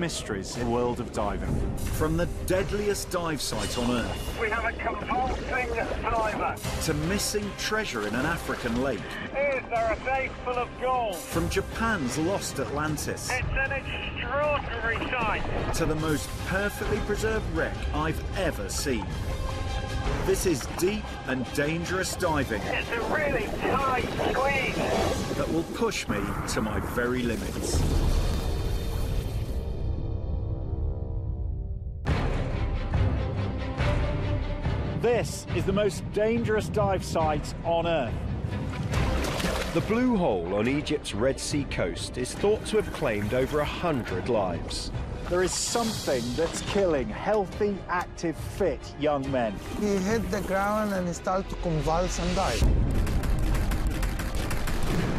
mysteries in the world of diving. From the deadliest dive site on Earth. We have a compulsing diver. To missing treasure in an African lake. Is there a safe full of gold? From Japan's lost Atlantis. It's an extraordinary sight. To the most perfectly preserved wreck I've ever seen. This is deep and dangerous diving. It's a really tight squeeze that will push me to my very limits. This is the most dangerous dive site on Earth. The Blue Hole on Egypt's Red Sea coast is thought to have claimed over 100 lives. There is something that's killing healthy, active, fit young men. He hit the ground and he started to convulse and died.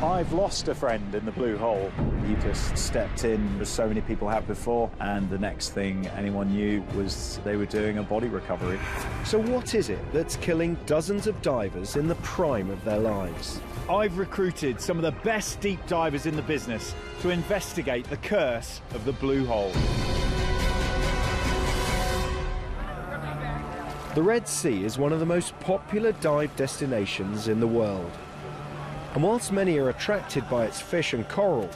I've lost a friend in the Blue Hole. He just stepped in, as so many people have before, and the next thing anyone knew was they were doing a body recovery. So what is it that's killing dozens of divers in the prime of their lives? I've recruited some of the best deep divers in the business to investigate the curse of the Blue Hole. The Red Sea is one of the most popular dive destinations in the world. And whilst many are attracted by its fish and coral,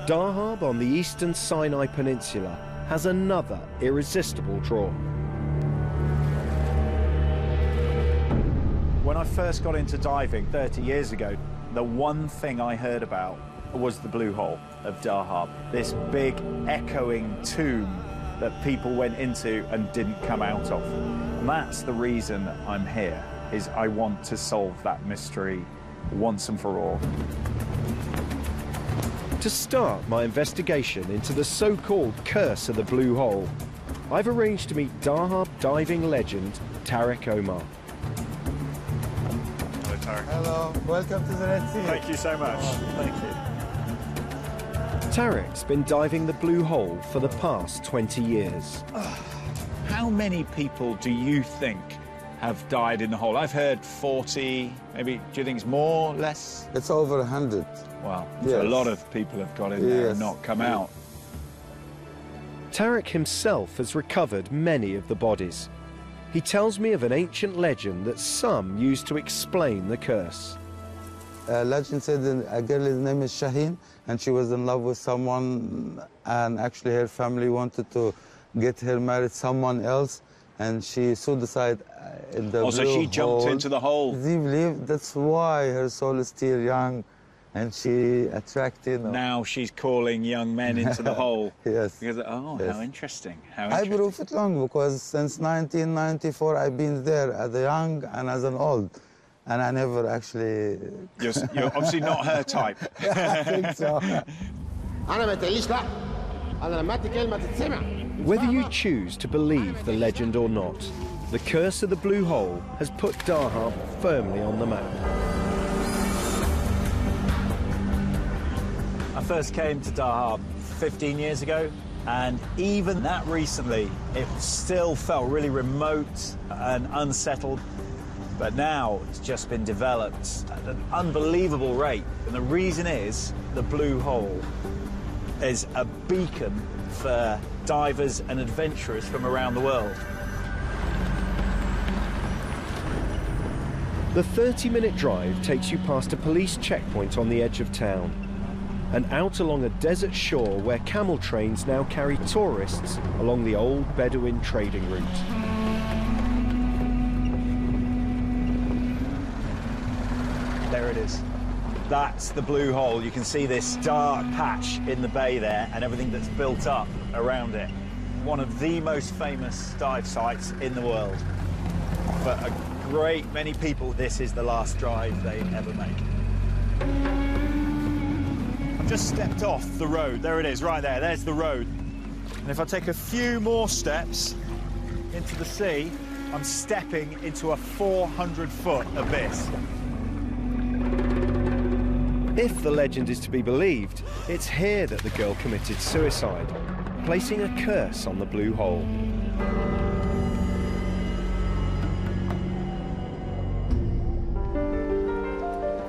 Dahab on the eastern Sinai Peninsula has another irresistible draw. When I first got into diving 30 years ago, the one thing I heard about was the Blue Hole of Dahab, this big echoing tomb that people went into and didn't come out of. And that's the reason I'm here, is I want to solve that mystery once and for all. To start my investigation into the so-called curse of the Blue Hole, I've arranged to meet Dahab diving legend Tariq Omar. Hello, Tariq. Hello, welcome to the Red Sea. Thank you so much. Thank you. Tariq's been diving the Blue Hole for the past 20 years. How many people do you think have died in the hole? I've heard 40, maybe. Do you think it's more, less? It's over 100. Wow, Yes. so a lot of people have got in there and not come out. Tariq himself has recovered many of the bodies. He tells me of an ancient legend that some use to explain the curse. A legend said that a girl's name is Shaheen, and she was in love with someone, and actually her family wanted to get her married someone else, and she suicide in the So Blue she jumped Hole. into the hole. They believe that's why her soul is still young, and she attracted. Now she's calling young men into the hole. Yes. Because, Yes. how interesting. How I interesting. prove it long because since 1994 I've been there as a young and as an old, and I never actually. You're obviously not her type. I think so. Whether you choose to believe the legend or not, the curse of the Blue Hole has put Dahab firmly on the map. I first came to Dahab 15 years ago, and even that recently, it still felt really remote and unsettled. But now it's just been developed at an unbelievable rate. And the reason is the Blue Hole is a beacon for divers and adventurers from around the world. The 30-minute drive takes you past a police checkpoint on the edge of town and out along a desert shore where camel trains now carry tourists along the old Bedouin trading route. There it is. That's the Blue Hole. You can see this dark patch in the bay there and everything that's built up around it. One of the most famous dive sites in the world. For a great many people, this is the last dive they ever make. I've just stepped off the road. There it is, right there. There's the road. And if I take a few more steps into the sea, I'm stepping into a 400-foot abyss. If the legend is to be believed, it's here that the girl committed suicide, placing a curse on the Blue Hole.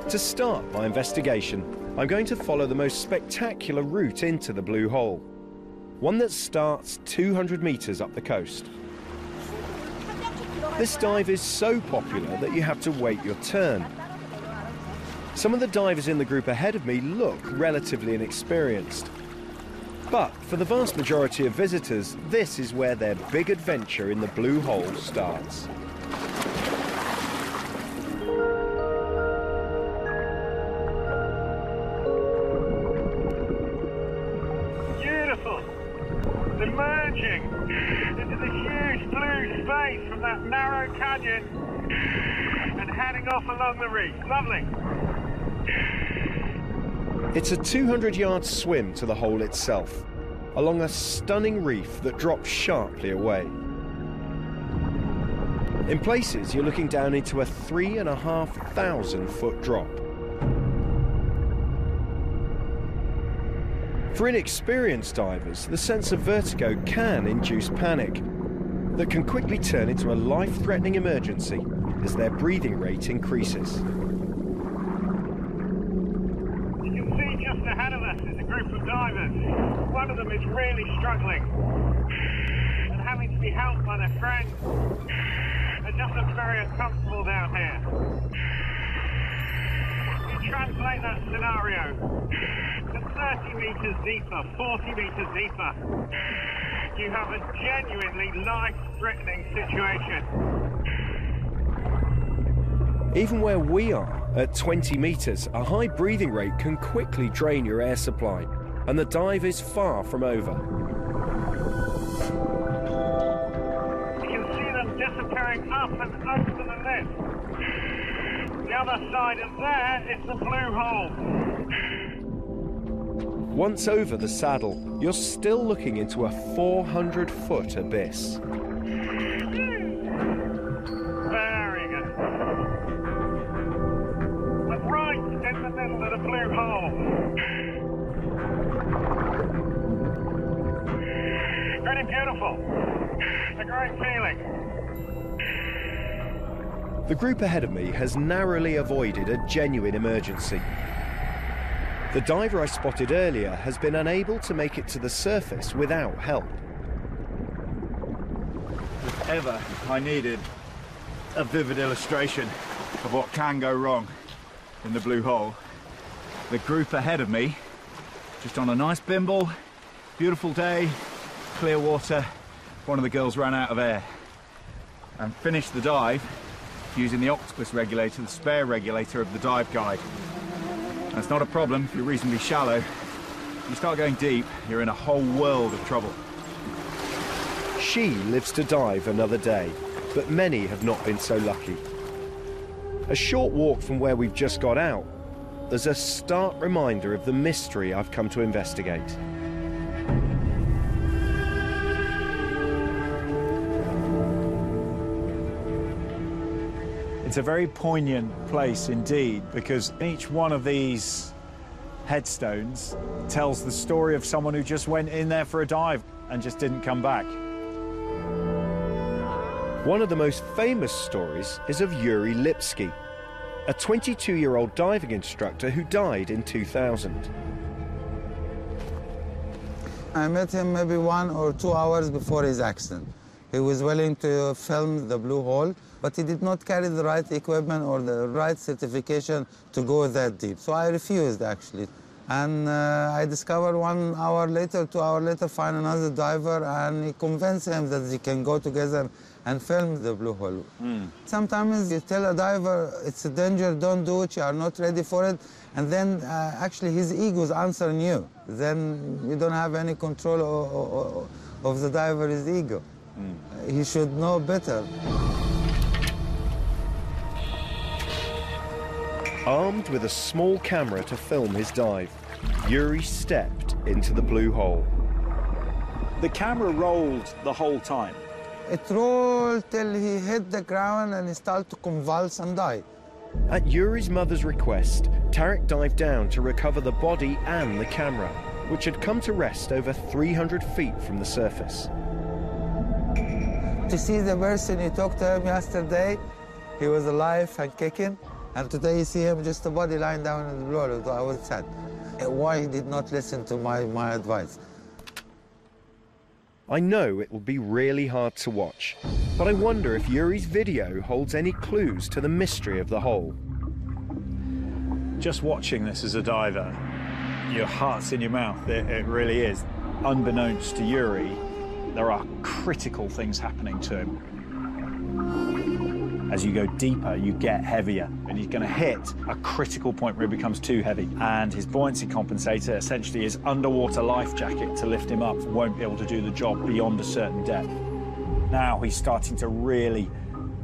To start my investigation, I'm going to follow the most spectacular route into the Blue Hole. one that starts 200 meters up the coast. This dive is so popular that you have to wait your turn. Some of the divers in the group ahead of me look relatively inexperienced. But for the vast majority of visitors, this is where their big adventure in the Blue Hole starts. Beautiful. Emerging into the huge blue space from that narrow canyon and heading off along the reef. Lovely. It's a 200-yard swim to the hole itself, along a stunning reef that drops sharply away. In places, you're looking down into a 3,500-foot drop. For inexperienced divers, the sense of vertigo can induce panic that can quickly turn into a life-threatening emergency as their breathing rate increases. Just ahead of us is a group of divers. One of them is really struggling and having to be helped by their friends. It just looks very uncomfortable down here. You translate that scenario to 30 meters deeper, 40 meters deeper. You have a genuinely life-threatening situation. Even where we are, at 20 meters, a high breathing rate can quickly drain your air supply, and the dive is far from over. You can see them disappearing up and over the lip. The other side of there is the Blue Hole. Once over the saddle, you're still looking into a 400-foot abyss. Very good. And right in the middle of the Blue Hole. Really beautiful. A great feeling. The group ahead of me has narrowly avoided a genuine emergency. The diver I spotted earlier has been unable to make it to the surface without help. If ever I needed a vivid illustration of what can go wrong in the Blue Hole, the group ahead of me, just on a nice bimble, beautiful day, clear water, one of the girls ran out of air and finished the dive using the octopus regulator, the spare regulator of the dive guide. That's not a problem if you're reasonably shallow. If you start going deep, you're in a whole world of trouble. She lives to dive another day, but many have not been so lucky. A short walk from where we've just got out, there's a stark reminder of the mystery I've come to investigate. It's a very poignant place indeed, because each one of these headstones tells the story of someone who just went in there for a dive and just didn't come back. One of the most famous stories is of Yuri Lipsky, a 22-year-old diving instructor who died in 2000. I met him maybe 1 or 2 hours before his accident. He was willing to film the Blue Hole, but he did not carry the right equipment or the right certification to go that deep. So I refused, actually. And I discovered 1 hour later, 2 hours later, find another diver, and he convinced him that they can go together and film the Blue Hole. Sometimes you tell a diver, it's a danger, don't do it, you are not ready for it, and then actually his ego is answering you. Then you don't have any control of the diver's ego. He should know better. Armed with a small camera to film his dive, Yuri stepped into the Blue Hole. The camera rolled the whole time. It rolled till he hit the ground and he started to convulse and die. At Yuri's mother's request, Tarek dived down to recover the body and the camera, which had come to rest over 300 feet from the surface. To see the person you talked to him yesterday, he was alive and kicking, and today you see him just a body lying down in the floor. I was sad. Why he did not listen to my advice? I know it will be really hard to watch, but I wonder if Yuri's video holds any clues to the mystery of the hole. Just watching this as a diver, your heart's in your mouth. It really is. Unbeknownst to Yuri, there are critical things happening to him. As you go deeper, you get heavier, and he's going to hit a critical point where it becomes too heavy. And his buoyancy compensator, essentially his underwater life jacket to lift him up, won't be able to do the job beyond a certain depth. Now he's starting to really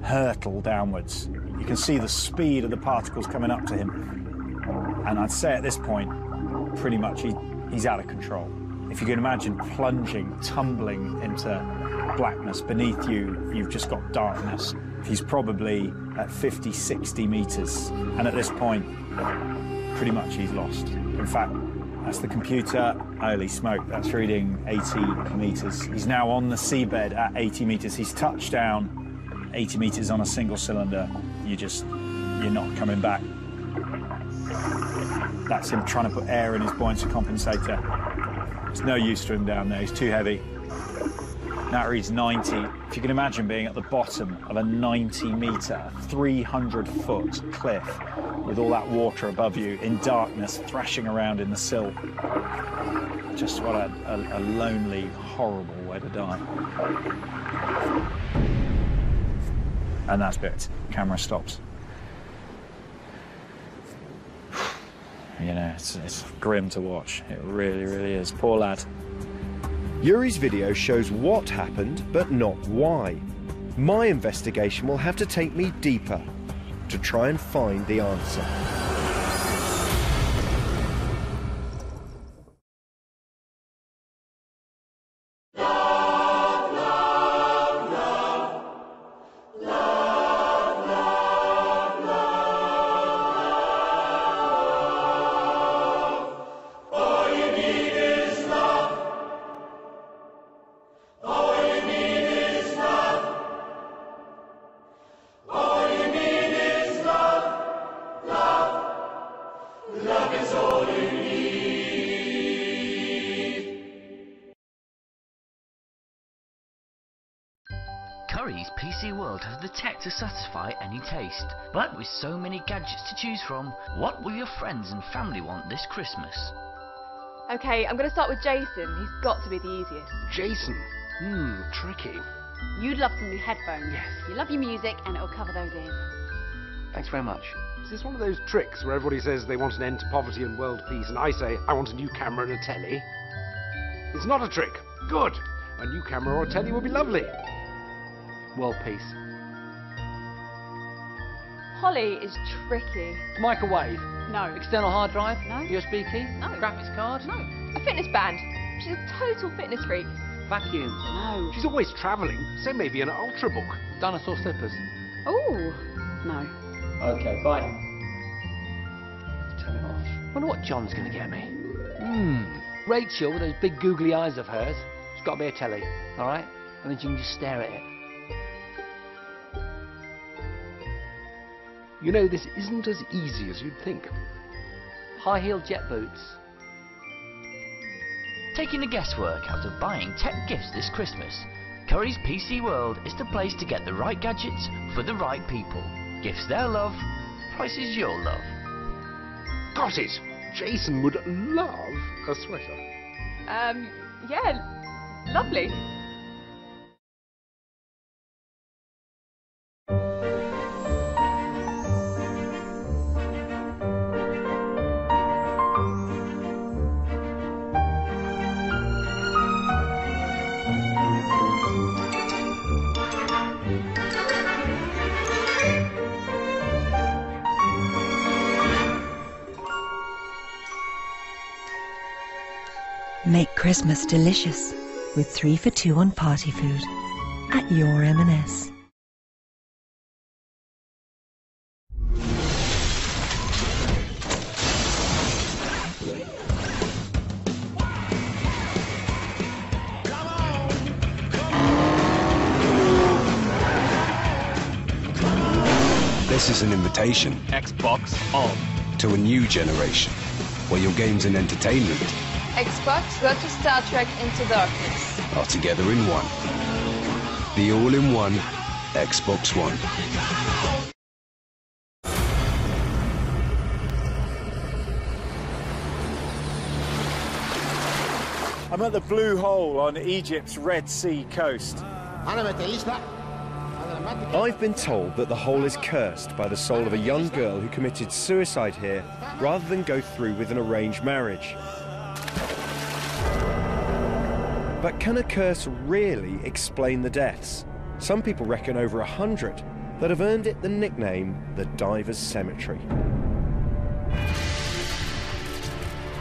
hurtle downwards. You can see the speed of the particles coming up to him. And I'd say at this point, pretty much he's out of control. If you can imagine plunging, tumbling into blackness beneath you, you've just got darkness. He's probably at 50, 60 meters. And at this point, pretty much he's lost. In fact, that's the computer. Holy smoke, that's reading 80 meters. He's now on the seabed at 80 meters. He's touched down 80 meters on a single cylinder. You're not coming back. That's him trying to put air in his buoyancy compensator. It's no use to him down there, he's too heavy. That reads 90. If you can imagine being at the bottom of a 90-meter, 300-foot cliff with all that water above you in darkness, thrashing around in the sill. Just what a lonely, horrible way to die. And that's it. Camera stops. You know, it's grim to watch. It really, really is. Poor lad. Yuri's video shows what happened, but not why. My investigation will have to take me deeper to try and find the answer. Currys PC World has the tech to satisfy any taste. But with so many gadgets to choose from, what will your friends and family want this Christmas? Okay, I'm going to start with Jason. He's got to be the easiest. Jason? Tricky. You'd love some new headphones. Yes. You love your music and it'll cover those ears. Thanks very much. Is this one of those tricks where everybody says they want an end to poverty and world peace, and I say I want a new camera and a telly? It's not a trick. Good. A new camera or a telly would be lovely. World peace. Holly is tricky. Microwave. No. External hard drive. No. USB key. No. Graphics card. No. A fitness band. She's a total fitness freak. Vacuum. No. She's always travelling, so maybe an ultrabook. Dinosaur slippers. Oh. No. Okay, bye. Turn it off. Wonder what John's going to get me. Rachel with those big googly eyes of hers. She's got to be a telly, all right? And then you can just stare at it. You know, this isn't as easy as you'd think. High-heeled jet boots. Taking the guesswork out of buying tech gifts this Christmas, Currys PC World is the place to get the right gadgets for the right people. Gifts their love, prices your love. Got it! Jason would love a sweater. Yeah, lovely. Make Christmas delicious with 3 for 2 on party food at your M&S. This is an invitation. Xbox on. To a new generation, where your games and entertainment Xbox, go to Star Trek Into Darkness. are together in one. The all-in-one Xbox One. I'm at the Blue Hole on Egypt's Red Sea coast. I've been told that the hole is cursed by the soul of a young girl who committed suicide here rather than go through with an arranged marriage. But can a curse really explain the deaths? Some people reckon over 100 that have earned it the nickname the Divers Cemetery.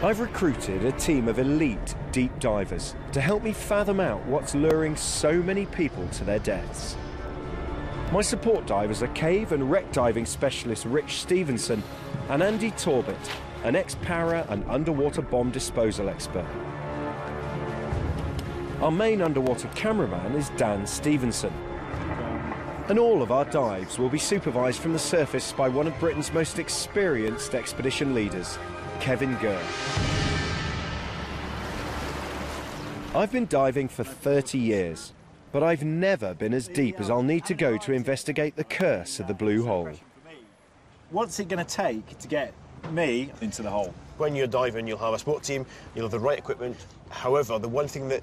I've recruited a team of elite deep divers to help me fathom out what's luring so many people to their deaths. My support divers are cave and wreck diving specialist Rich Stevenson and Andy Torbett, an ex-para and underwater bomb disposal expert. Our main underwater cameraman is Dan Stevenson. And all of our dives will be supervised from the surface by one of Britain's most experienced expedition leaders, Kevin Gurr. I've been diving for 30 years, but I've never been as deep as I'll need to go to investigate the curse of the Blue Hole. What's it going to take to get me into the hole? When you're diving, you'll have a support team, you'll have the right equipment. However, the one thing that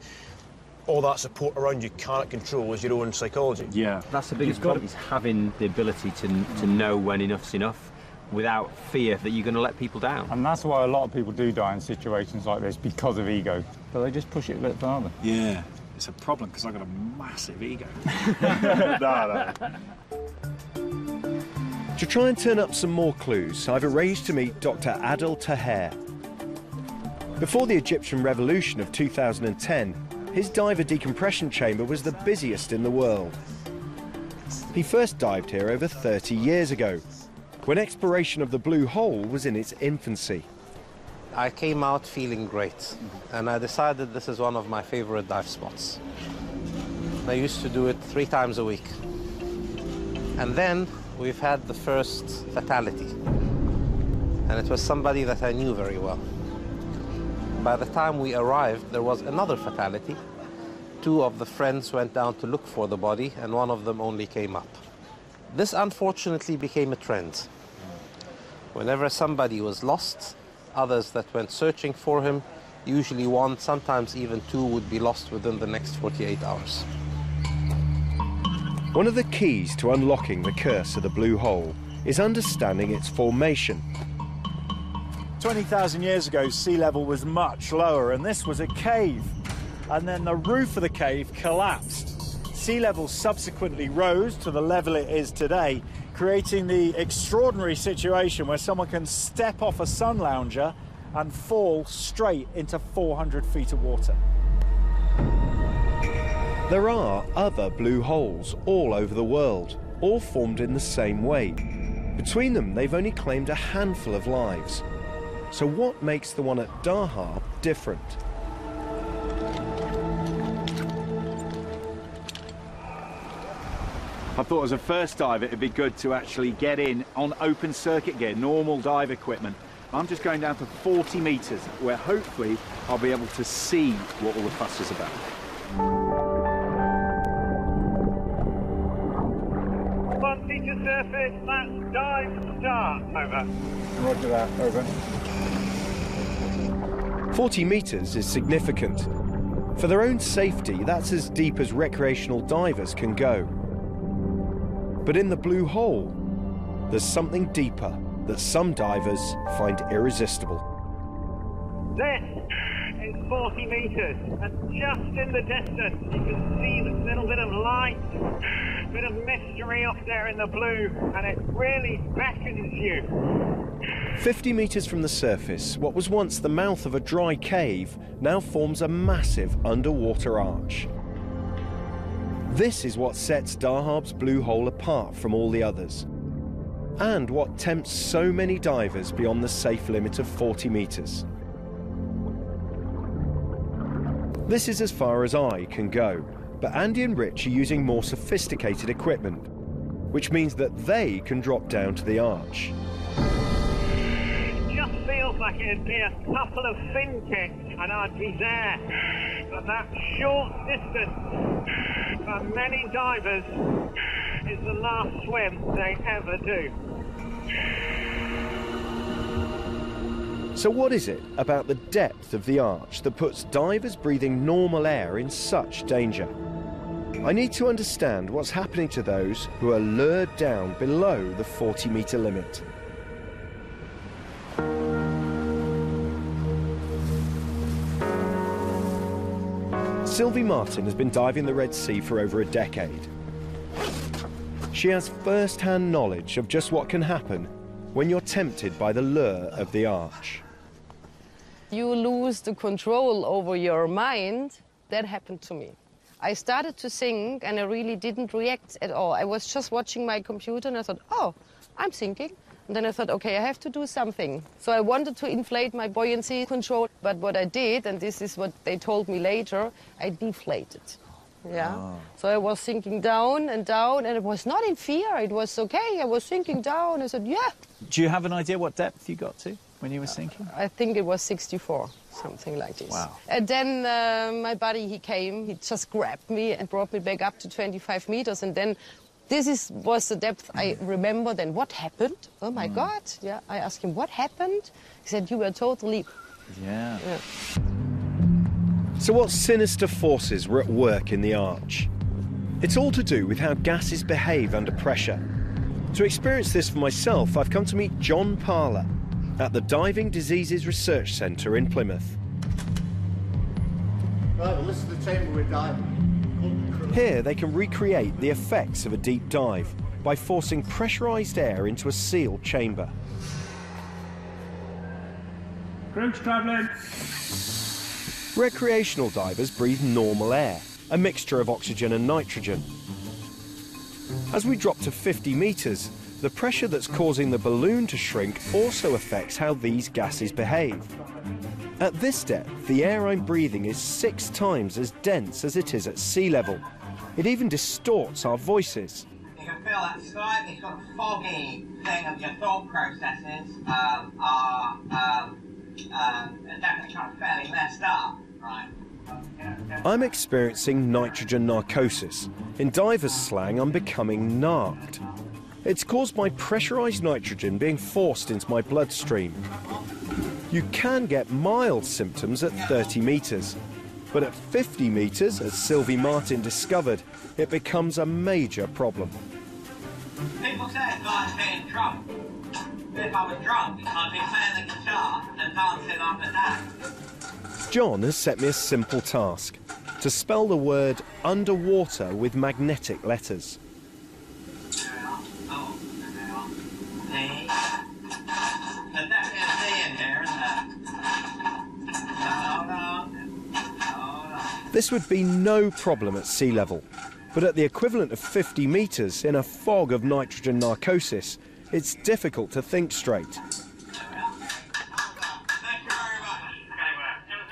all that support around you cannot control is your own psychology. Yeah. That's the biggest problem, is having the ability to know when enough's enough without fear that you're going to let people down. And that's why a lot of people do die in situations like this, because of ego. But they just push it a bit further. Yeah, it's a problem because I've got a massive ego. No. To try and turn up some more clues, I've arranged to meet Dr. Adel Taher. Before the Egyptian Revolution of 2010, his diver decompression chamber was the busiest in the world. He first dived here over 30 years ago, when exploration of the Blue Hole was in its infancy. I came out feeling great, and I decided this is one of my favorite dive spots. I used to do it 3 times a week. And then we've had the first fatality, and it was somebody that I knew very well. By the time we arrived, there was another fatality. 2 of the friends went down to look for the body, and one of them only came up. This unfortunately became a trend. Whenever somebody was lost, others that went searching for him, usually 1, sometimes even 2, would be lost within the next 48 hours. One of the keys to unlocking the curse of the Blue Hole is understanding its formation. 20,000 years ago, sea level was much lower, and this was a cave. And then the roof of the cave collapsed. Sea level subsequently rose to the level it is today, creating the extraordinary situation where someone can step off a sun lounger and fall straight into 400 feet of water. There are other blue holes all over the world, all formed in the same way. Between them, they've only claimed a handful of lives. So what makes the one at Dahab different? I thought as a first diver it'd be good to actually get in on open circuit gear, normal dive equipment. I'm just going down to 40 metres where hopefully I'll be able to see what all the fuss is about. Once to surface, that's dive start. Over. Roger that, over. 40 metres is significant. For their own safety, that's as deep as recreational divers can go. But in the Blue Hole, there's something deeper that some divers find irresistible. This is 40 metres, and just in the distance you can see this little bit of light, bit of mystery up there in the blue, and it really beckons you. 50 metres from the surface, what was once the mouth of a dry cave now forms a massive underwater arch. This is what sets Dahab's Blue Hole apart from all the others, and what tempts so many divers beyond the safe limit of 40 metres. This is as far as I can go, but Andy and Rich are using more sophisticated equipment, which means that they can drop down to the arch. It just feels like it'd be a couple of fin kicks and I'd be there. But that short distance for many divers is the last swim they ever do. So what is it about the depth of the arch that puts divers breathing normal air in such danger? I need to understand what's happening to those who are lured down below the 40-metre limit. Sylvie Martin has been diving the Red Sea for over a decade. She has first-hand knowledge of just what can happen when you're tempted by the lure of the arch. You lose the control over your mind. That happened to me. I started to sink and I really didn't react at all. I was just watching my computer and I thought, oh, I'm sinking. And then I thought, okay, I have to do something. So I wanted to inflate my buoyancy control, but what I did, and this is what they told me later, I deflated. Yeah. Oh. So I was sinking down, and it was not in fear. It was okay. I was sinking down. I said, yeah. Do you have an idea what depth you got to when you were sinking? I think it was 64, something like this. Wow. And then my buddy, he came. He just grabbed me and brought me back up to 25 meters. And then was the depth I remember. Then what happened? Oh, my God. Yeah. I asked him, what happened? He said, you were totally... Yeah. So what sinister forces were at work in the arch? It's all to do with how gases behave under pressure. To experience this for myself, I've come to meet John Parler at the Diving Diseases Research Centre in Plymouth. Right, well, this is the chamber we're diving. Here they can recreate the effects of a deep dive by forcing pressurised air into a sealed chamber. Crouch travelling. Recreational divers breathe normal air, a mixture of oxygen and nitrogen. As we drop to 50 metres, the pressure that's causing the balloon to shrink also affects how these gases behave. At this depth, the air I'm breathing is 6 times as dense as it is at sea level. It even distorts our voices. You can feel that slightly sort of foggy thing of your thought processes definitely kind of fairly messed up, right? I'm experiencing nitrogen narcosis. In divers' slang, I'm becoming narked. It's caused by pressurised nitrogen being forced into my bloodstream. You can get mild symptoms at 30 metres, but at 50 metres, as Sylvie Martin discovered, it becomes a major problem. People say I'd be in trouble. If I was drunk, I'd be playing the guitar and dancing up and down. John has set me a simple task, to spell the word underwater with magnetic letters. This would be no problem at sea level, but at the equivalent of 50 metres in a fog of nitrogen narcosis, it's difficult to think straight.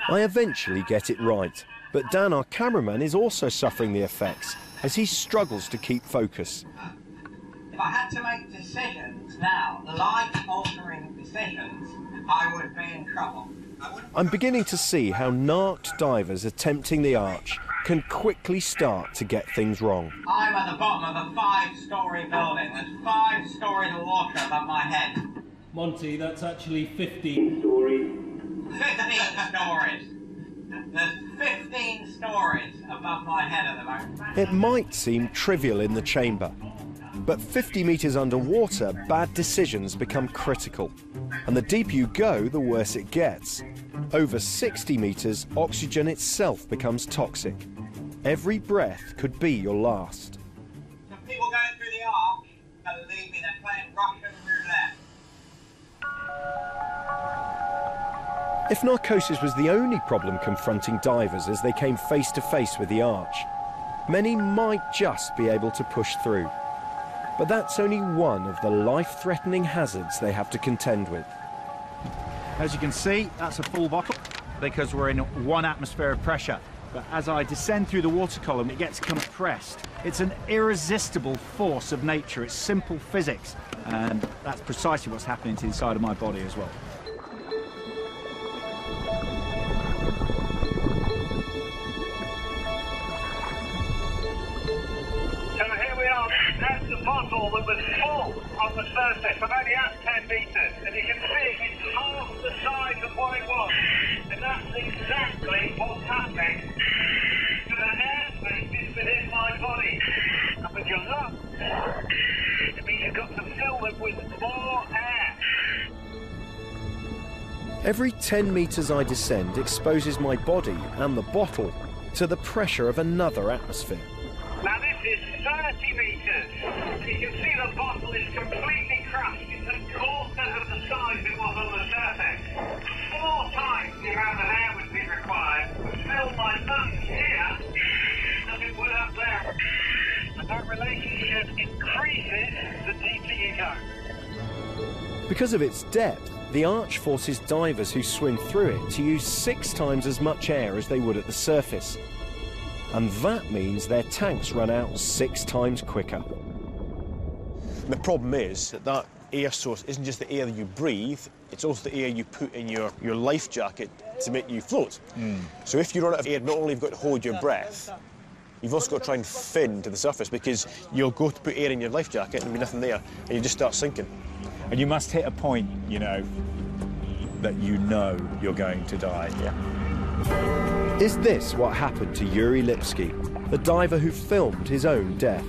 I eventually get it right, but Dan, our cameraman, is also suffering the effects as he struggles to keep focus. If I had to make decisions now, life-altering decisions, I would be in trouble. I'm beginning to see how narked divers attempting the arch can quickly start to get things wrong. I'm at the bottom of a 5-storey building. There's 5 stories of water above my head. Monty, that's actually 15 stories. 15 stories. There's 15 stories above my head at the moment. It might seem trivial in the chamber, but 50 metres underwater, bad decisions become critical. And the deeper you go, the worse it gets. Over 60 metres, oxygen itself becomes toxic. Every breath could be your last. The people going through the arch, believe me, they're playing Russian roulette. If narcosis was the only problem confronting divers as they came face to face with the arch, many might just be able to push through. But that's only one of the life-threatening hazards they have to contend with. As you can see, that's a full bottle because we're in 1 atmosphere of pressure. But as I descend through the water column, it gets compressed. It's an irresistible force of nature. It's simple physics. And that's precisely what's happening to the inside of my body as well. bottle that was full on the surface. I'm only at 10 metres, and you can see it's half the size of what it was. And that's exactly what's happening to the air spaces within my body. And with your lungs, it means you've got to fill them with more air. Every 10 metres I descend exposes my body and the bottle to the pressure of another atmosphere. Now this is 30 metres. You can see the bottle is completely crushed. It's a quarter of the size it was on the surface. 4 times the amount of air would be required to fill my lungs here as it would up there. And that relationship increases the deeper you go. Because of its depth, the arch forces divers who swim through it to use 6 times as much air as they would at the surface. And that means their tanks run out 6 times quicker. The problem is that air source isn't just the air that you breathe, it's also the air you put in your life jacket to make you float. So if you run out of air, not only have you got to hold your breath, you've also got to try and fin to the surface, because you'll go to put air in your life jacket and there'll be nothing there, and you just start sinking. And you must hit a point, you know, that you know you're going to die. Yeah. Is this what happened to Yuri Lipski, the diver who filmed his own death?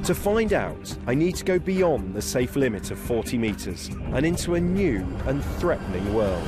To find out, I need to go beyond the safe limit of 40 metres and into a new and threatening world.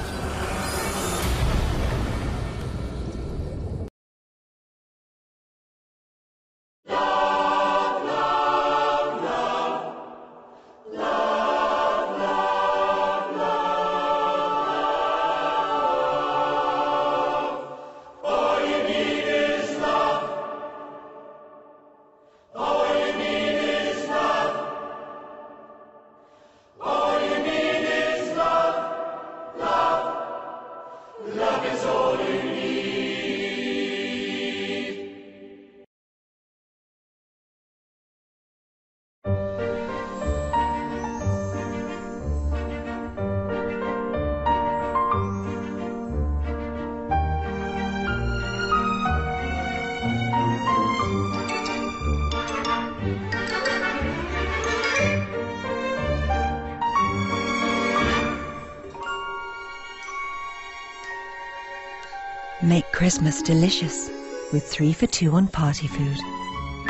Make Christmas delicious with 3 for 2 on party food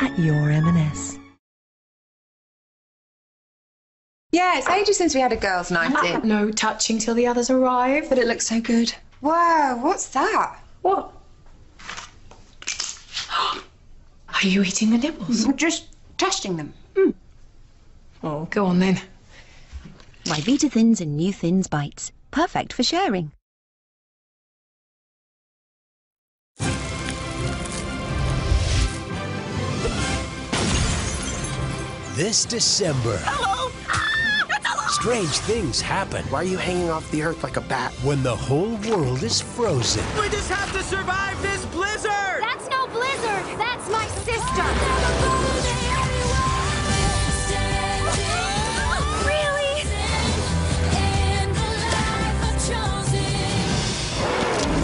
at your M&S. Yeah, it's ages since we had a girls' night in. No touching till the others arrive, but it looks so good. Wow, what's that? What? Are you eating the nibbles? Just testing them. Oh, go on then. Ryvita Thins and New Thins Bites. Perfect for sharing. This December. Hello! Strange things happen. Why are you hanging off the earth like a bat? When the whole world is frozen. We just have to survive this blizzard! That's no blizzard! That's my sister! Really?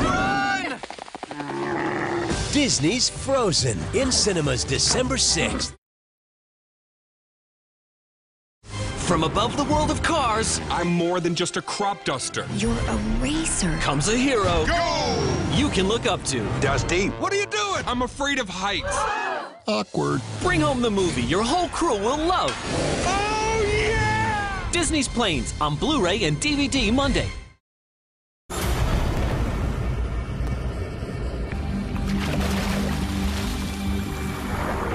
Run! Disney's Frozen in cinemas December 6th. From above the world of cars, I'm more than just a crop duster. You're a racer. Comes a hero. Go! You can look up to. Dusty, what are you doing? I'm afraid of heights. Awkward. Bring home the movie your whole crew will love. Oh, yeah! Disney's Planes on Blu-ray and DVD Monday.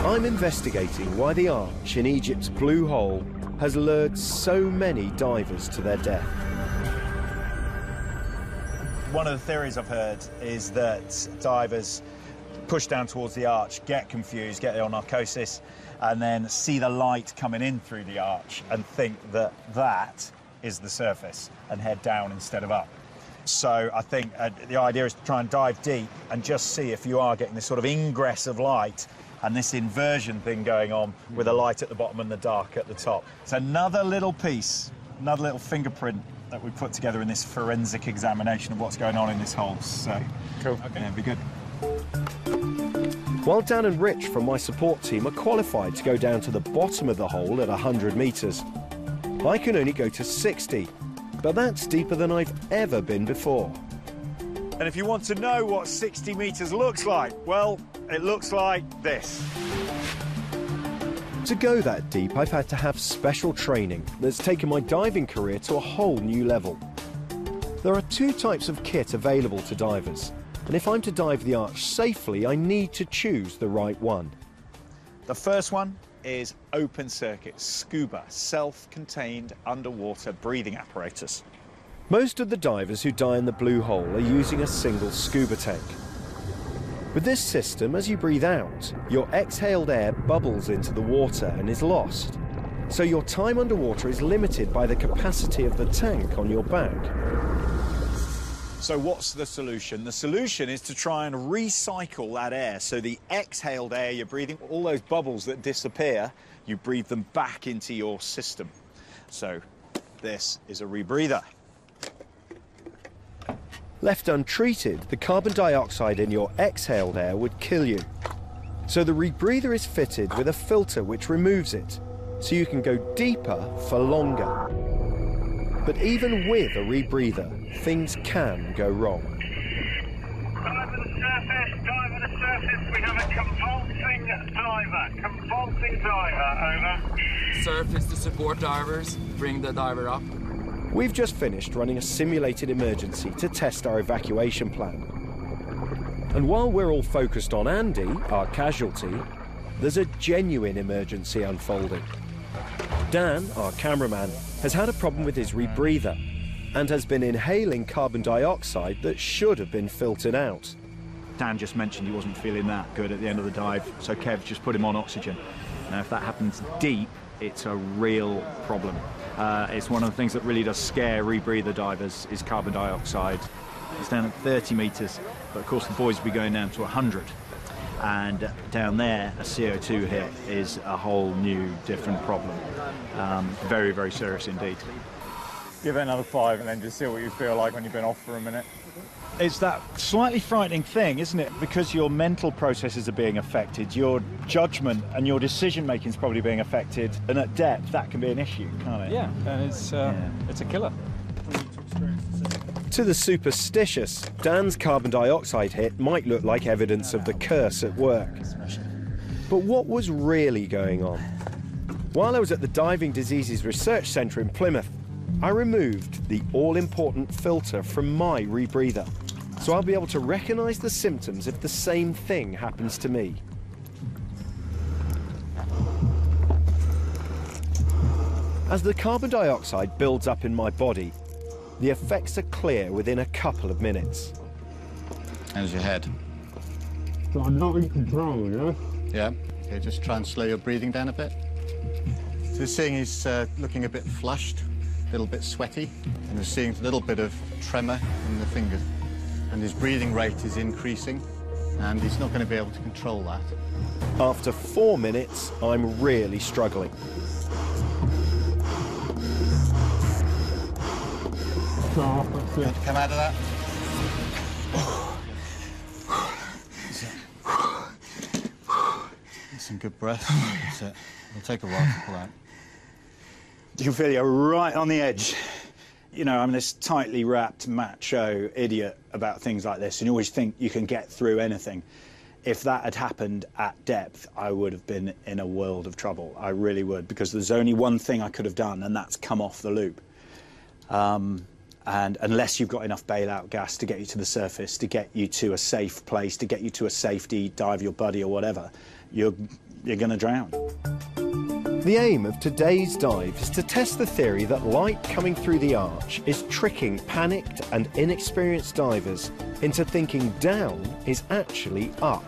I'm investigating why the arch in Egypt's Blue Hole has lured so many divers to their death. One of the theories I've heard is that divers push down towards the arch, get confused, get ill narcosis, and then see the light coming in through the arch and think that that is the surface and head down instead of up. So I think the idea is to try and dive deep and just see if you are getting this sort of ingress of light and this inversion thing going on with a light at the bottom and the dark at the top. It's another little piece, another little fingerprint that we put together in this forensic examination of what's going on in this hole. So, cool. Okay, it'd be good. while Dan and Rich from my support team are qualified to go down to the bottom of the hole at 100 metres. I can only go to 60, but that's deeper than I've ever been before. And if you want to know what 60 metres looks like, well, it looks like this. To go that deep, I've had to have special training that's taken my diving career to a whole new level. There are two types of kit available to divers, and if I'm to dive the arch safely, I need to choose the right one. The first one is open circuit scuba, self-contained underwater breathing apparatus. Most of the divers who die in the blue hole are using a single scuba tank. With this system, as you breathe out, your exhaled air bubbles into the water and is lost. So your time underwater is limited by the capacity of the tank on your back. So what's the solution? The solution is to try and recycle that air. So the exhaled air you're breathing, all those bubbles that disappear, you breathe them back into your system. So this is a rebreather. Left untreated, the carbon dioxide in your exhaled air would kill you. So the rebreather is fitted with a filter which removes it, so you can go deeper for longer. But even with a rebreather, things can go wrong. Dive at the surface, we have a convulsing diver, over. Surface to support divers, bring the diver up. We've just finished running a simulated emergency to test our evacuation plan. And while we're all focused on Andy, our casualty, there's a genuine emergency unfolding. Dan, our cameraman, has had a problem with his rebreather and has been inhaling carbon dioxide that should have been filtered out. Dan just mentioned he wasn't feeling that good at the end of the dive, so Kev just put him on oxygen. Now, if that happens deep, it's a real problem. It's one of the things that really does scare rebreather divers is carbon dioxide. It's down at 30 metres, but of course the boys will be going down to 100. And down there, a CO2 hit is a whole new, different problem. Very, very serious indeed. Give it another 5 and then just see what you feel like when you've been off for a minute. It's that slightly frightening thing, isn't it? Because your mental processes are being affected, your judgment and your decision-making is probably being affected, and at depth, that can be an issue, can't it? Yeah, and it's a killer. To the superstitious, Dan's carbon dioxide hit might look like evidence of the curse at work. But what was really going on? While I was at the Diving Diseases Research Centre in Plymouth, I removed the all-important filter from my rebreather, so I'll be able to recognise the symptoms if the same thing happens to me. As the carbon dioxide builds up in my body, the effects are clear within a couple of minutes. How's your head? So I'm not in control, yeah? Yeah. Okay, just try and slow your breathing down a bit. So you're seeing he's looking a bit flushed, a little bit sweaty, and you're seeing a little bit of tremor in the fingers. And his breathing rate is increasing, and he's not going to be able to control that. After 4 minutes, I'm really struggling. Come out of that. Some good breath. That's it. It'll take a while to pull out. You can feel you're right on the edge. You know, I'm this tightly wrapped, macho idiot about things like this, and you always think you can get through anything. If that had happened at depth, I would have been in a world of trouble. I really would, because there's only one thing I could have done, and that's come off the loop. And unless you've got enough bailout gas to get you to the surface, to get you to a safe place, to get you to a safety dive your buddy or whatever, you're going to drown. The aim of today's dive is to test the theory that light coming through the arch is tricking panicked and inexperienced divers into thinking down is actually up.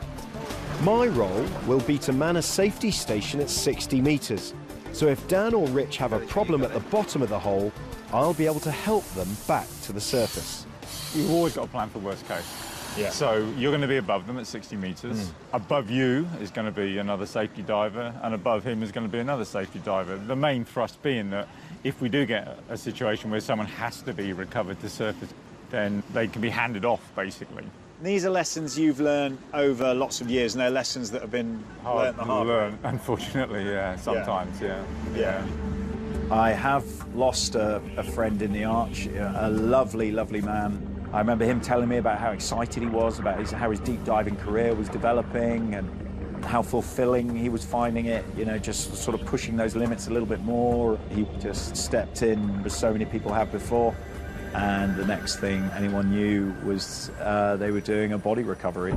My role will be to man a safety station at 60 metres, so if Dan or Rich have a problem at the bottom of the hole, I'll be able to help them back to the surface. You've always got a plan for worst case. Yeah. So you're going to be above them at 60 metres. Above you is going to be another safety diver, and above him is going to be another safety diver. The main thrust being that if we do get a situation where someone has to be recovered to surface, then they can be handed off, basically. These are lessons you've learned over lots of years, and they're lessons that have been learned the hard way. Learn, unfortunately, yeah, sometimes, yeah. I have lost a friend in the Arch, a lovely, lovely man. I remember him telling me about how excited he was about how his deep diving career was developing and how fulfilling he was finding it, you know, just sort of pushing those limits a little bit more. He just stepped in, as so many people have before, and the next thing anyone knew was they were doing a body recovery.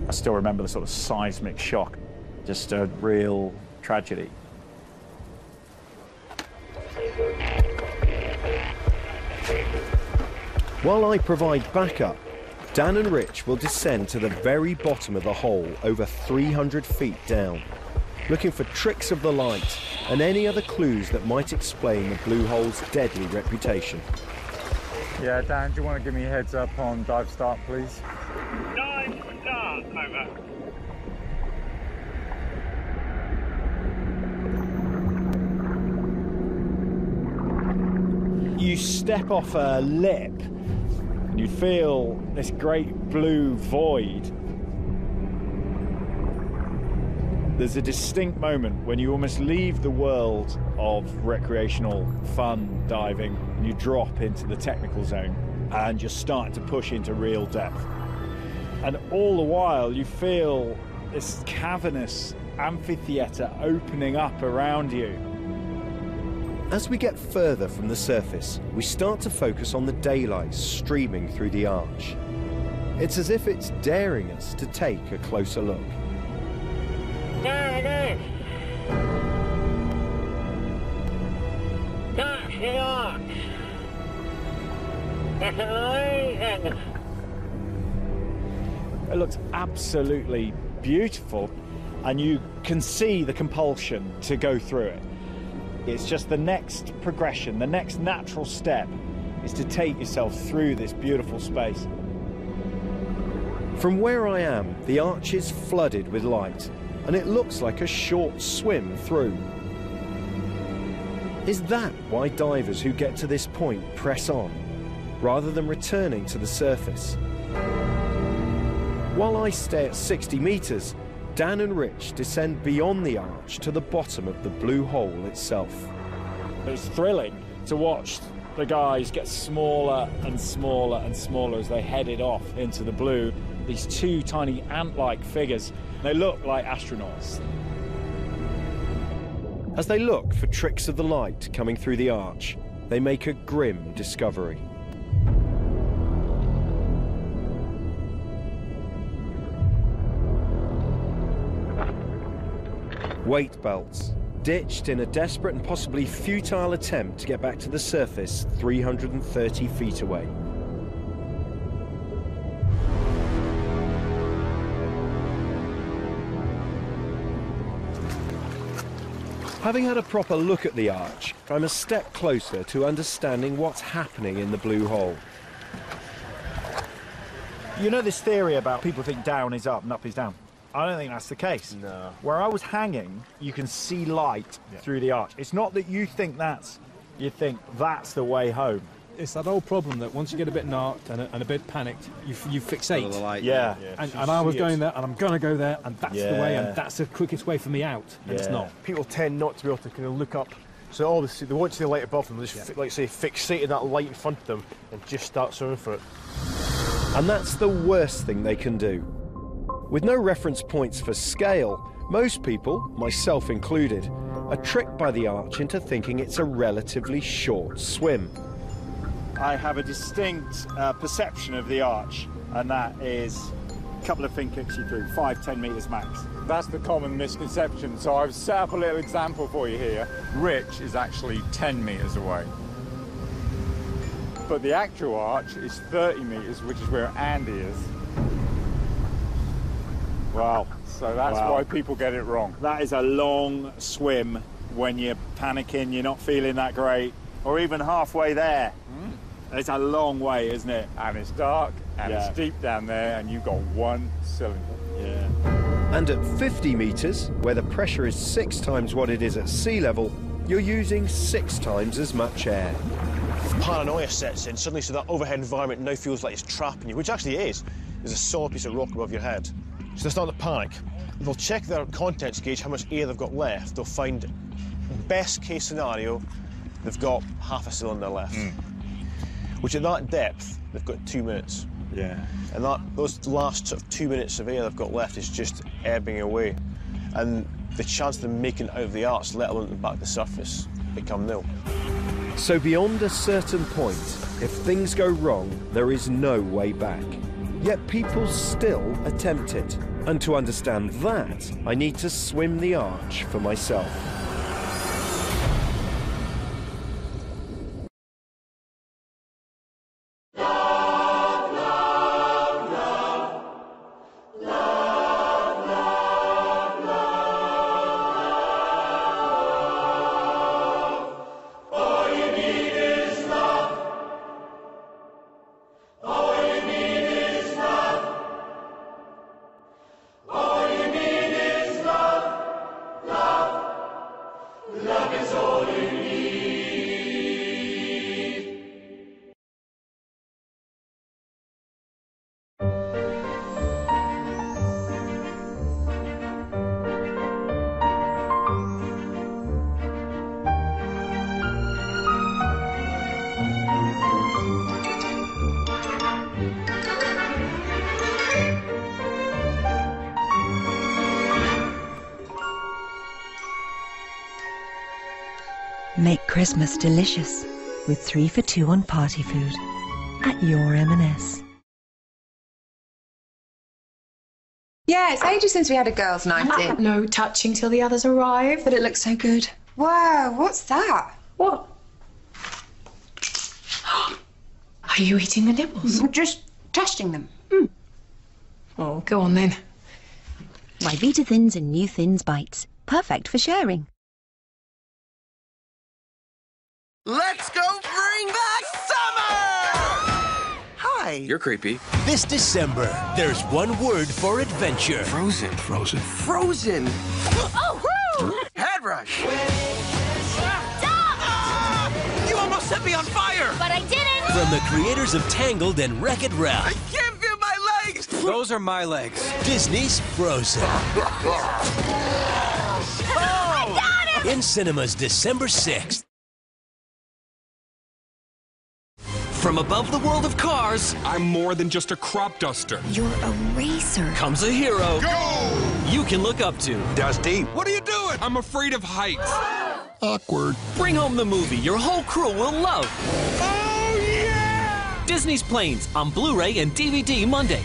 I still remember the sort of seismic shock, just a real tragedy. While I provide backup, Dan and Rich will descend to the very bottom of the hole over 300 feet down, looking for tricks of the light and any other clues that might explain the Blue Hole's deadly reputation. Yeah, Dan, do you want to give me a heads up on dive start, please? Dive start, over. You step off a lip and you feel this great blue void. There's a distinct moment when you almost leave the world of recreational fun diving and you drop into the technical zone and you're starting to push into real depth. And all the while you feel this cavernous amphitheatre opening up around you. As we get further from the surface, we start to focus on the daylight streaming through the arch. It's as if it's daring us to take a closer look. There it is! That's the arch! It's amazing! It looks absolutely beautiful, and you can see the compulsion to go through it. It's just the next progression, the next natural step is to take yourself through this beautiful space. From where I am, the arch is flooded with light, and it looks like a short swim through. Is that why divers who get to this point press on, rather than returning to the surface? While I stay at 60 meters, Dan and Rich descend beyond the arch to the bottom of the Blue Hole itself. It was thrilling to watch the guys get smaller and smaller and smaller as they headed off into the blue. These two tiny ant-like figures, they look like astronauts. As they look for tricks of the light coming through the arch, they make a grim discovery. Weight belts, ditched in a desperate and possibly futile attempt to get back to the surface 330 feet away. Having had a proper look at the arch, I'm a step closer to understanding what's happening in the Blue Hole. You know this theory about people think down is up and up is down? I don't think that's the case. No. Where I was hanging, you can see light through the arch. It's not that you think that's the way home. It's that old problem that once you get a bit narked and a bit panicked, you fixate. Light, yeah. And I was going there, and I'm going to go there, and that's the way, and that's the quickest way for me out. And it's not. People tend not to be able to kind of look up. So obviously they won't see the light above them. They just, like say, fixate that light in front of them and just start swimming for it. And that's the worst thing they can do. With no reference points for scale, most people, myself included, are tricked by the arch into thinking it's a relatively short swim. I have a distinct perception of the arch, and that is a couple of fin kicks you through, 5-10 meters max. That's the common misconception. So I've set up a little example for you here. Rich is actually 10 meters away. But the actual arch is 30 meters, which is where Andy is. Wow. So that's why people get it wrong. That is a long swim when you're panicking, you're not feeling that great, or even halfway there. It's a long way, isn't it? And it's dark, and it's deep down there, and you've got one cylinder. Yeah. And at 50 meters, where the pressure is 6 times what it is at sea level, you're using 6 times as much air. paranoia sets in suddenly, so that overhead environment now feels like it's trapping you, which actually is. There's a solid piece of rock above your head. So they start to panic. They'll check their contents gauge, how much air they've got left. They'll find, best case scenario, they've got half a cylinder left. Which at that depth, they've got 2 minutes. Yeah. And those last sort of 2 minutes of air they've got left is just ebbing away. And the chance of them making it out of the arch, let alone back to the surface, become nil. So beyond a certain point, if things go wrong, there is no way back. Yet people still attempt it. And to understand that, I need to swim the arch for myself. Make Christmas delicious with 3 for 2 on party food at your M&S. Yeah, it's ages since we had a girls' night in. No touching till the others arrive, but it looks so good. Wow, what's that? What? Are you eating the nibbles? We're just testing them. Oh, go on then. My Vita Thins and New Thins Bites. Perfect for sharing. Let's go bring back summer! Hi. You're creepy. This December, there's one word for adventure. Frozen. Frozen. Frozen. Oh! Woo! Head rush. Stop! You almost set me on fire! But I didn't! From the creators of Tangled and Wreck-It Ralph. I can't feel my legs! Those are my legs. Disney's Frozen. I got it! In cinemas December 6th. From above the world of cars, I'm more than just a crop duster. You're a racer. Comes a hero Go! you can look up to. Dusty. What are you doing? I'm afraid of heights. Awkward. Bring home the movie your whole crew will love. Oh, yeah! Disney's Planes on Blu-ray and DVD Monday.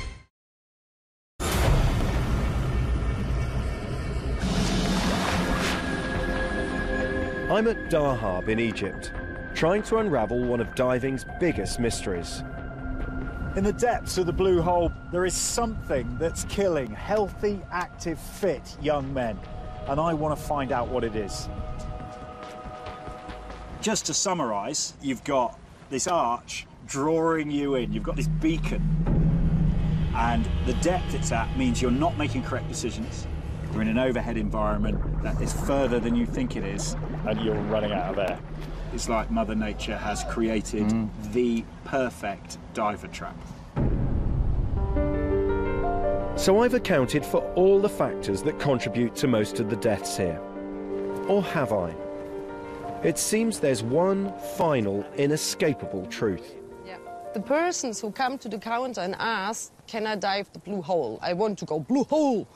I'm at Dahab in Egypt, trying to unravel one of diving's biggest mysteries. In the depths of the blue hole, there is something that's killing healthy, active, fit young men. And I want to find out what it is. Just to summarise, you've got this arch drawing you in. You've got this beacon. And the depth it's at means you're not making correct decisions. You're in an overhead environment that is further than you think it is, and you're running out of air. It's like Mother Nature has created the perfect diver trap. So I've accounted for all the factors that contribute to most of the deaths here. Or have I? It seems there's one final, inescapable truth. Yeah. The persons who come to the counter and ask, can I dive the blue hole? I want to go blue hole.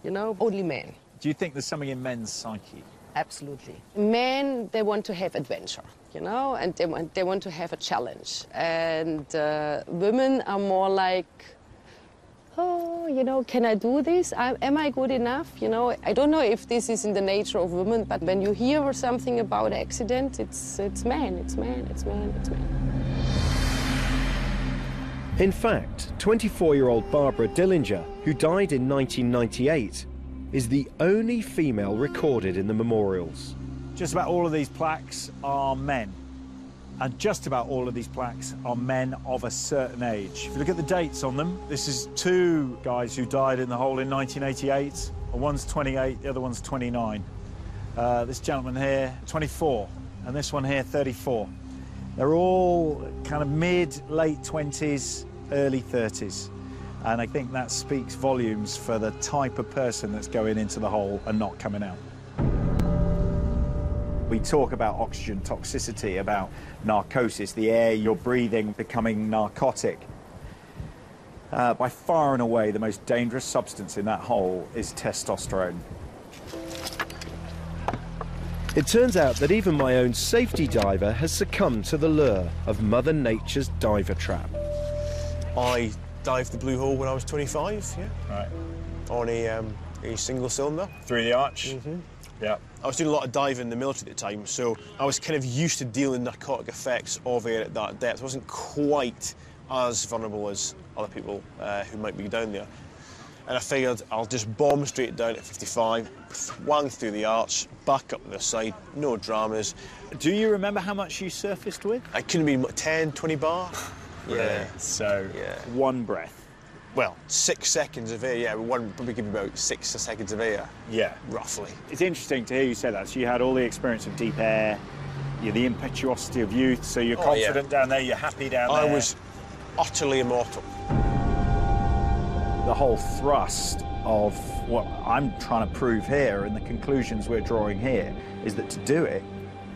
You know, only men. Do you think there's something in men's psyche? Absolutely. Men, they want to have adventure, you know, and they want to have a challenge. And women are more like, oh, you know, can I do this? Am I good enough? You know, I don't know if this is in the nature of women, but when you hear something about accident, it's man, it's man, it's man, it's man. In fact, 24-year-old Barbara Dillinger, who died in 1998, is the only female recorded in the memorials. Just about all of these plaques are men. And just about all of these plaques are men of a certain age. If you look at the dates on them, this is 2 guys who died in the hole in 1988. One's 28, the other one's 29. This gentleman here, 24, and this one here, 34. They're all kind of mid, late 20s, early 30s. And I think that speaks volumes for the type of person that's going into the hole and not coming out. We talk about oxygen toxicity, about narcosis, the air you're breathing becoming narcotic. By far and away, the most dangerous substance in that hole is testosterone. It turns out that even my own safety diver has succumbed to the lure of Mother Nature's diver trap. I dived the Blue Hole when I was 25, yeah. Right. On a single cylinder. Through the arch? Mm-hmm. Yeah. I was doing a lot of diving in the military at the time, so I was kind of used to dealing with narcotic effects of air at that depth. I wasn't quite as vulnerable as other people who might be down there. And I figured I'll just bomb straight down at 55, swung through the arch, back up to the side, no dramas. Do you remember how much you surfaced with? I couldn't have been 10, 20 bar. Yeah. So, one breath. Well, 6 seconds of air, yeah, probably give me about 6 seconds of air. Yeah. Roughly. It's interesting to hear you say that. So you had all the experience of deep air, the impetuosity of youth, so you're confident down there, you're happy down there. I was utterly immortal. The whole thrust of what I'm trying to prove here and the conclusions we're drawing here is that to do it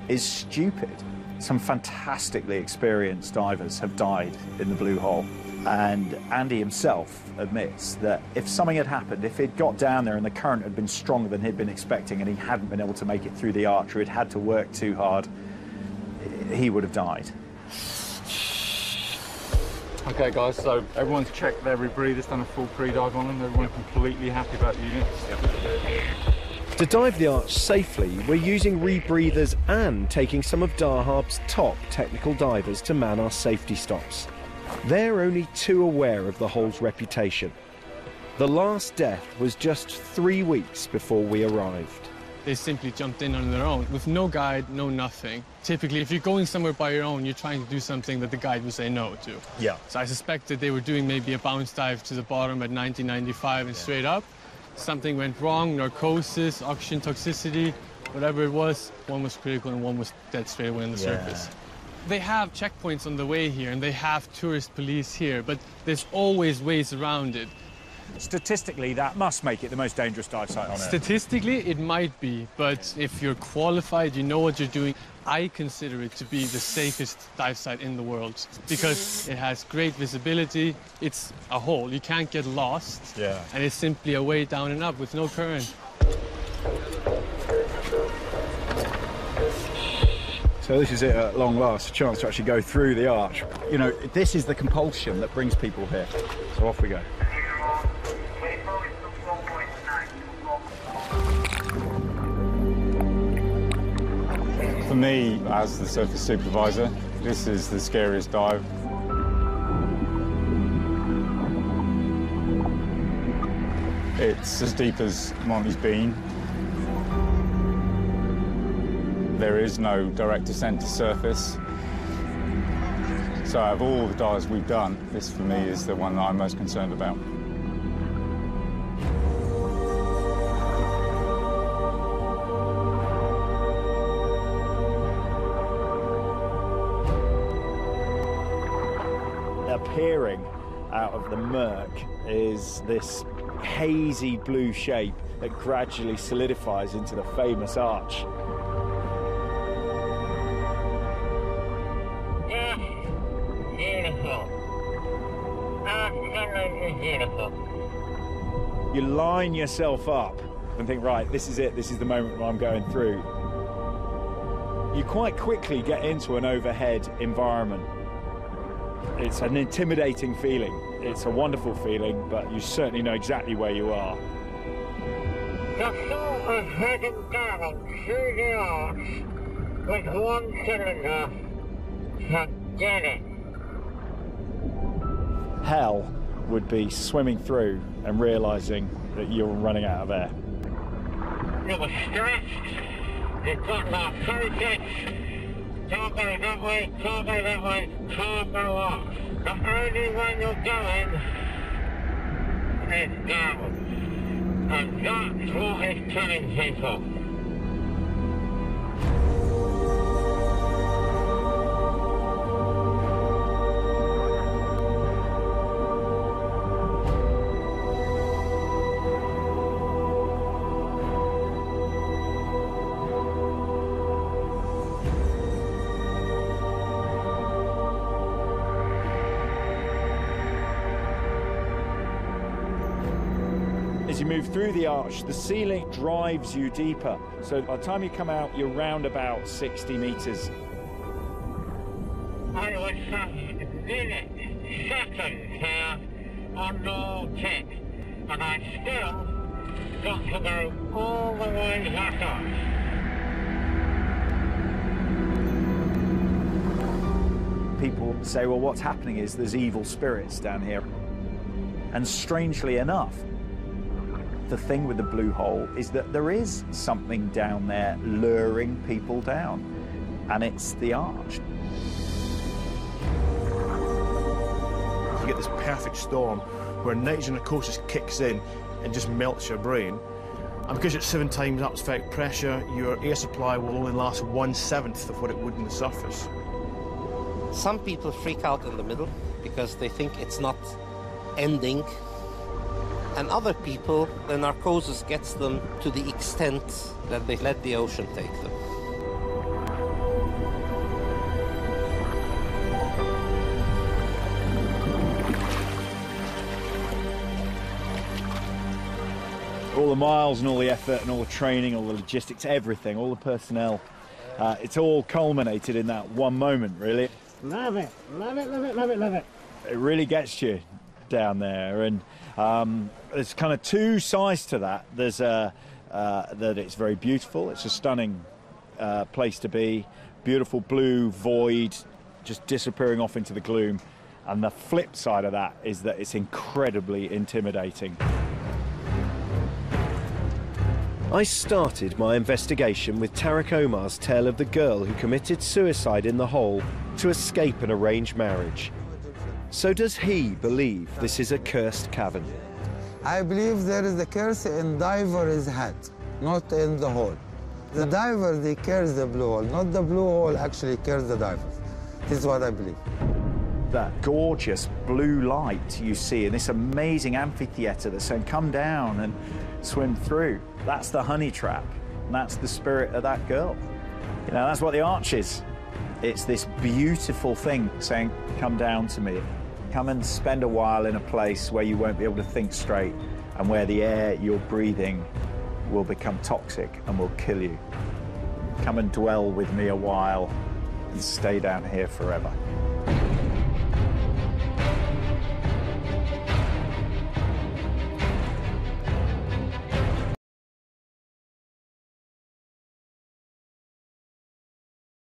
is stupid. Some fantastically experienced divers have died in the Blue Hole. And Andy himself admits that if something had happened, if he'd got down there and the current had been stronger than he'd been expecting and he hadn't been able to make it through the arch or he'd had to work too hard, he would have died. Okay guys, so everyone's checked their rebreathers, done a full pre-dive on them, everyone's completely happy about the units. To dive the arch safely, we're using rebreathers and taking some of Daharb's top technical divers to man our safety stops. They're only too aware of the hole's reputation. The last death was just 3 weeks before we arrived. They simply jumped in on their own, with no guide, no nothing. Typically, if you're going somewhere by your own, you're trying to do something that the guide would say no to. Yeah. So I suspect that they were doing maybe a bounce dive to the bottom at 90-95 and straight up. Something went wrong, narcosis, oxygen toxicity, whatever it was, one was critical and one was dead straight away on the surface. They have checkpoints on the way here and they have tourist police here, but there's always ways around it. Statistically, that must make it the most dangerous dive site on Earth. Statistically, it might be, but if you're qualified, you know what you're doing, I consider it to be the safest dive site in the world because it has great visibility. It's a hole, you can't get lost, and it's simply a way down and up with no current. So this is it at long last, a chance to actually go through the arch. You know, this is the compulsion that brings people here. So off we go. For me, as the surface supervisor, this is the scariest dive. It's as deep as Monty's been. There is no direct descent to surface. So out of all the dives we've done, this for me is the one that I'm most concerned about. Appearing out of the murk is this hazy blue shape that gradually solidifies into the famous arch. Beautiful. Absolutely beautiful. You line yourself up and think, right, this is it, this is the moment where I'm going through. You quite quickly get into an overhead environment. It's an intimidating feeling. It's a wonderful feeling, but you certainly know exactly where you are. The thought of heading down through the arch with one cylinder, forget it. Hell would be swimming through and realising that you're running out of air. You were stretched, you've got narcotics, can't go that way, can't go that way, can't go up. The only way you're going is down. And that's what is killing people. As you move through the arch, the ceiling drives you deeper. So by the time you come out, you're round about 60 metres. I was minutes, seconds here on no tip, and I still got to go all the way back up. People say, well, what's happening is there's evil spirits down here. And strangely enough, the thing with the blue hole is that there is something down there luring people down, and it's the arch. You get this perfect storm where nitrogen narcosis kicks in and just melts your brain. And because it's 7 times atmospheric pressure, your air supply will only last 1/7 of what it would on the surface. Some people freak out in the middle because they think it's not ending. And other people, the narcosis gets them to the extent that they let the ocean take them. All the miles and all the effort and all the training, all the logistics, everything, all the personnel, it's all culminated in that one moment, really. Love it, love it, love it, love it, love it. It really gets you down there, and there's kind of two sides to that. There's that it's very beautiful, it's a stunning place to be, beautiful blue void just disappearing off into the gloom, and the flip side of that is that it's incredibly intimidating. I started my investigation with Tarek Omar's tale of the girl who committed suicide in the hole to escape an arranged marriage. So does he believe this is a cursed cavern? I believe there is a curse in diver's head, not in the hole. The diver, they curse the blue hole, not the blue hole actually curse the divers. This is what I believe. That gorgeous blue light you see in this amazing amphitheatre that's saying come down and swim through, that's the honey trap, and that's the spirit of that girl. You know, that's what the arch is. It's this beautiful thing saying, come down to me. Come and spend a while in a place where you won't be able to think straight and where the air you're breathing will become toxic and will kill you. Come and dwell with me a while and stay down here forever.